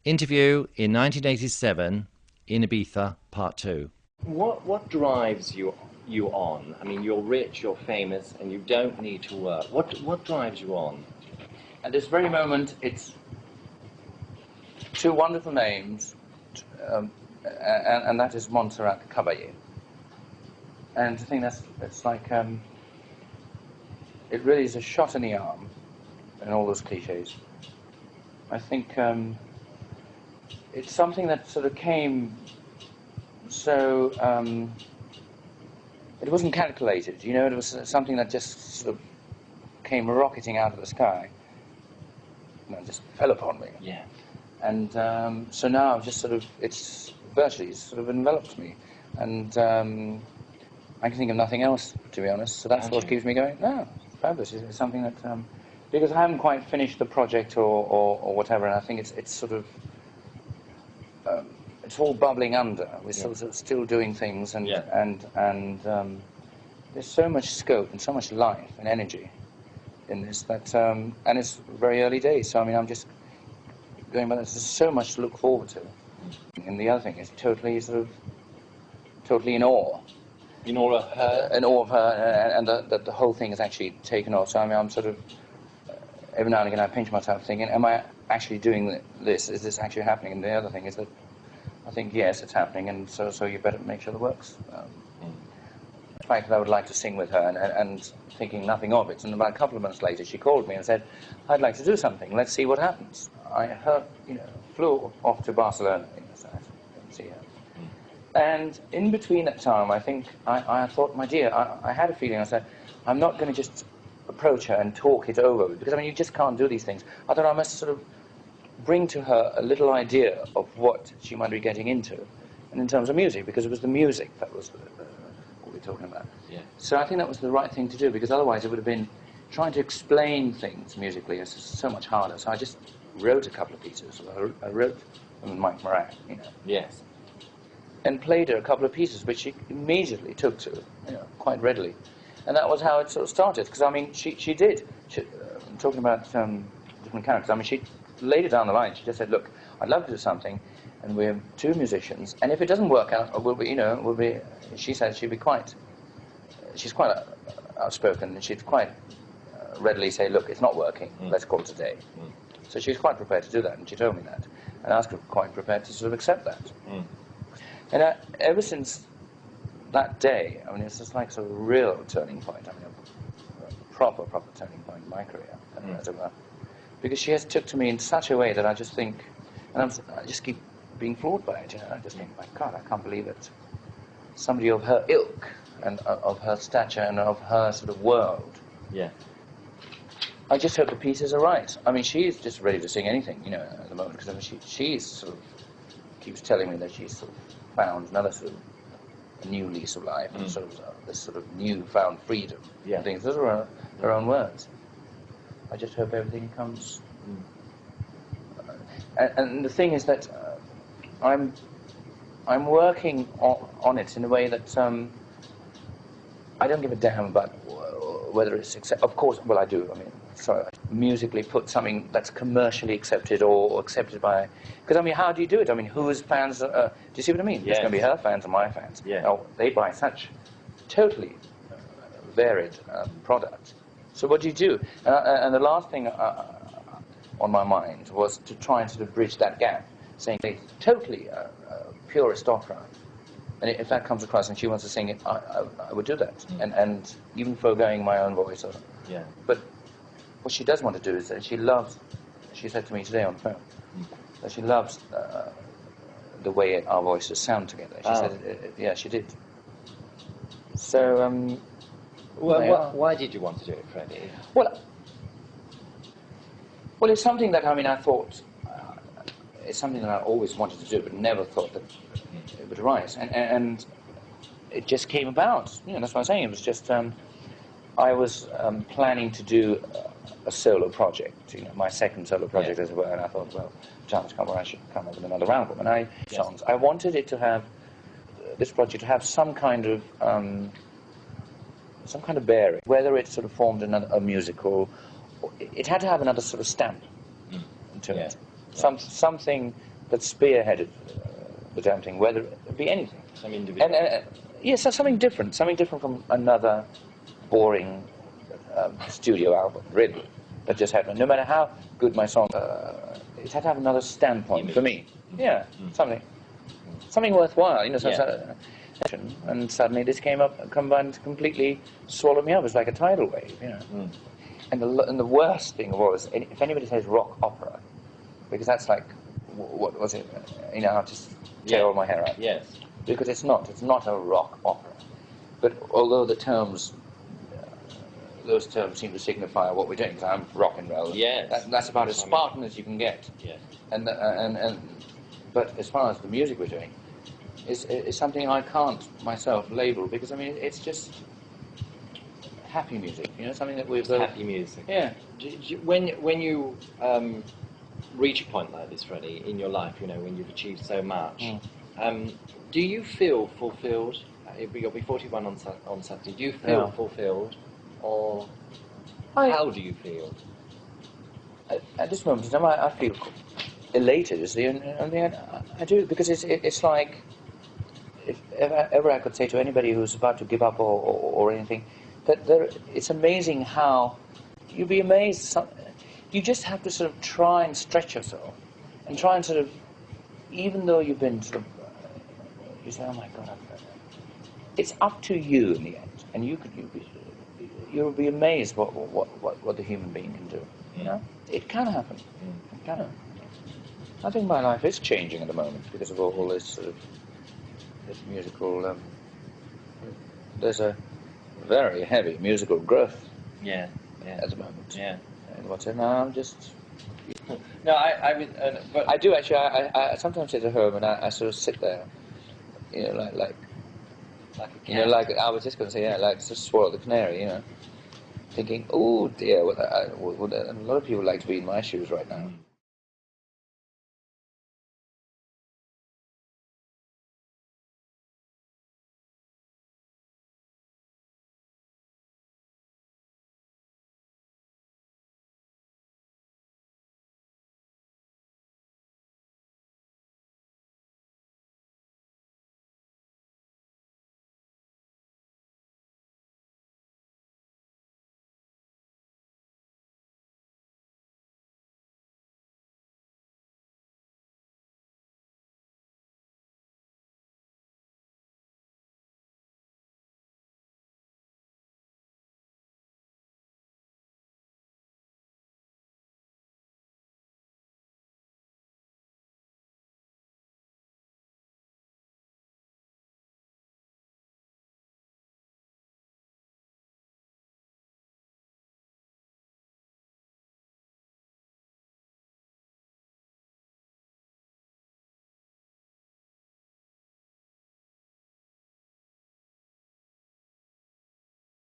Interview in 1987 in Ibiza, Part 2. What drives you on? I mean, you're rich, you're famous, and you don't need to work. What drives you on? At this very moment, it's two wonderful names, and that is Montserrat, Caballe. And I think it's like it really is a shot in the arm, and all those cliches. I think it's something that sort of came so. It wasn't calculated, you know. It was something that just sort of came rocketing out of the sky, and just fell upon me. Yeah. And so now I've just sort of, it's virtually sort of enveloped me, and I can think of nothing else, to be honest. So that's what keeps me going. No, it's fabulous. It's something that because I haven't quite finished the project or whatever, and I think it's sort of it's all bubbling under. We're sort of still doing things, and there's so much scope and so much life and energy in this that and it's very early days. So I mean, I'm just going by. There's so much to look forward to. And the other thing is totally in awe. In awe of her? In awe of her, and the whole thing is actually taken off. So I mean, I'm sort of, every now and again I pinch myself thinking, am I actually doing this? Is this actually happening? And the other thing is that I think, yes, it's happening, and so you better make sure the work's. In fact, I would like to sing with her, and thinking nothing of it. And about a couple of months later, she called me and said, I'd like to do something. Let's see what happens. I flew off to Barcelona, so I didn't see her. And in between that time, I think, I thought, my dear, I had a feeling, I said, I'm not going to just approach her and talk it over, because, I mean, you just can't do these things. I thought I must sort of bring to her a little idea of what she might be getting into, and in terms of music, because it was the music that was what we were talking about. Yeah. So I think that was the right thing to do, because otherwise it would have been trying to explain things musically is so much harder. So I just wrote a couple of pieces. I wrote them with Montserrat, you know. Yes. And played her a couple of pieces, which she immediately took to, quite readily. And that was how it sort of started, because, I mean, she did. I'm talking about different characters. I mean, she laid it down the line. She just said, look, I'd love to do something, and we're two musicians, and if it doesn't work out, we'll be, she said she'd be quite, she's quite outspoken, and she'd quite readily say, look, it's not working, let's call it a day. So she was quite prepared to do that, and she told me that. And I was quite prepared to sort of accept that. And ever since that day, I mean, it's just like sort of a real turning point. I mean, a proper turning point in my career, as it were. Because she has took to me in such a way that I just think, and I just keep being floored by it. I just think, my God, I can't believe it. Somebody of her ilk and of her stature and of her sort of world. Yeah. I just hope the pieces are right. I mean, she's just ready to sing anything, at the moment, because I mean, she's sort of keeps telling me that she's sort of found another sort of a new lease of life and sort of this sort of newfound freedom. Yeah. And things. Those are her own words. I just hope everything comes. And the thing is that I'm working on it in a way that I don't give a damn about whether it's of course, well, I do. I mean, sorry, musically put something that's commercially accepted or accepted by, because I mean, how do you do it? I mean, whose fans? Do you see what I mean? Yes. It's going to be her fans or my fans. Yeah. Now, they buy such totally varied product. So what do you do? And the last thing on my mind was to try and sort of bridge that gap, saying it's totally purist opera. And if that comes across and she wants to sing it, I would do that. And even foregoing my own voice. But what she does want to do is that she said to me today on the phone, that she loves the way our voices sound together. She said, she did. So, why did you want to do it, Freddie? Well, it's something that, I mean, I thought, it's something that I always wanted to do, but never thought that it would arise. And it just came about. That's what I'm saying. It was just, I was planning to do a solo project, my second solo project, as it were, and I thought, well, chance come where I should come up with another album. And songs. I wanted it to have, this project to have some kind of bearing, whether it sort of formed a musical, it had to have another sort of stamp to it. Something that spearheaded the damn thing, whether it be anything. Some individual. And yes, so something different from another boring studio album, really. That just happened. No matter how good my song, it had to have another standpoint for me. Yeah, something worthwhile, you know. And suddenly this came up, combined, completely swallowed me up. It was like a tidal wave, you know. And the worst thing of all is, if anybody says rock opera, because that's like, what was it? You know, I'll just tear all my hair out. Yes. Because it's not a rock opera. But although the terms, those terms seem to signify what we're doing, because I'm rock and roll. Yes. That's about as Spartan as you can get. Yes. But as far as the music we're doing, is something I can't myself label, because I mean it's just happy music, you know, something that we've happy music. Yeah. When you reach a point like this, Freddie, in your life, you know, when you've achieved so much, do you feel fulfilled? You'll be 41 on Saturday. Do you feel fulfilled, or how do you feel? At this moment in time, I feel elated, you see, and I do, because it's like, if ever I could say to anybody who's about to give up or anything, that it's amazing how you'd be amazed. You just have to sort of try and stretch yourself, and try and sort of, even though you've been sort of, you say, oh my God, it's up to you in the end, and you'll be amazed what the human being can do. You know, it can happen. It can. I think my life is changing at the moment because of all this sort of this musical. There's a very heavy musical growth. Yeah. At the moment. Yeah. And what's it now? I'm just. No, I mean, but I do actually. I sometimes sit at home and I sort of sit there, you know, like a cat. you know, like I was just going to say, yeah, like just swallow the canary, you know, thinking, oh dear, a lot of people like to be in my shoes right now.